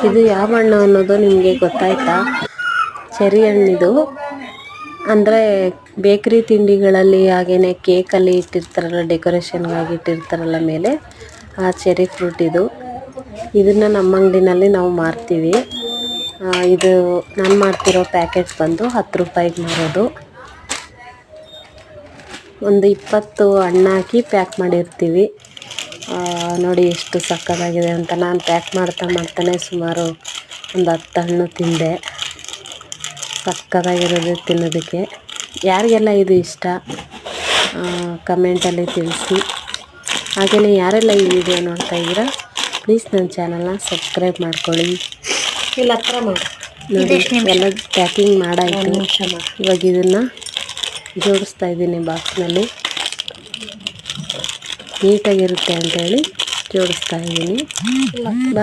ಇದು ಯಾವ ಹಣ್ಣು ಅನ್ನೋದು ನಿಮಗೆ ಗೊತ್ತಾಯ್ತಾ? ಚೆರಿ ಹಣ್ಣಿದು. ಅಂದರೆ ಬೇಕ್ರಿ ತಿಂಡಿಗಳಲ್ಲಿ ಹಾಗೆಯೇ ಕೇಕಲ್ಲಿ ಇಟ್ಟಿರ್ತಾರಲ್ಲ, ಡೆಕೋರೇಷನ್ಗಾಗಿ ಇಟ್ಟಿರ್ತಾರಲ್ಲ ಮೇಲೆ, ಆ ಚೆರಿ ಫ್ರೂಟ್ ಇದು. ಇದನ್ನು ನಮ್ಮ ಅಂಗಡಿನಲ್ಲಿ ನಾವು ಮಾರ್ತೀವಿ. ಇದು ನಾನು ಮಾಡ್ತಿರೋ ಪ್ಯಾಕೆಟ್ ಬಂದು 10 ರೂಪಾಯಿಗೆ ಮಾರೋದು. ಒಂದು 20 ಹಣ್ಣು ಹಾಕಿ ಪ್ಯಾಕ್ ಮಾಡಿರ್ತೀವಿ. ನೋಡಿ ಎಷ್ಟು ಸಕ್ಕತ್ತಾಗಿದೆ ಅಂತ. ನಾನು ಪ್ಯಾಕ್ ಮಾಡ್ತಾನೆ ಸುಮಾರು ಒಂದು 10 ಹಣ್ಣು ತಿಂದೆ. ಸಕ್ಕತ್ತಾಗಿರೋದು ತಿನ್ನೋದಕ್ಕೆ. ಯಾರಿಗೆಲ್ಲ ಇದು ಇಷ್ಟ ಕಮೆಂಟಲ್ಲಿ ತಿಳಿಸಿ. ಹಾಗೆಯೇ ಯಾರೆಲ್ಲ ಈ ವಿಡಿಯೋ ನೋಡ್ತಾ ಇದ್ದೀರಾ ಪ್ಲೀಸ್ ನನ್ನ ಚಾನಲ್ನ ಸಬ್ಸ್ಕ್ರೈಬ್ ಮಾಡ್ಕೊಳ್ಳಿ. ಇಲ್ಲ ಹತ್ರ ಮಾಡಿ ನೋಡಿ ಎಲ್ಲ ಪ್ಯಾಕಿಂಗ್ ಮಾಡಾಯಿತು. ಇವಾಗ ಇದನ್ನು ಜೋಡಿಸ್ತಾ ಇದ್ದೀನಿ ಬಾಕ್ಸ್ನಲ್ಲಿ. ನೀಟಾಗಿರುತ್ತೆ ಅಂಥೇಳಿ ಜೋಡಿಸ್ತಾ ಇದ್ದೀನಿ.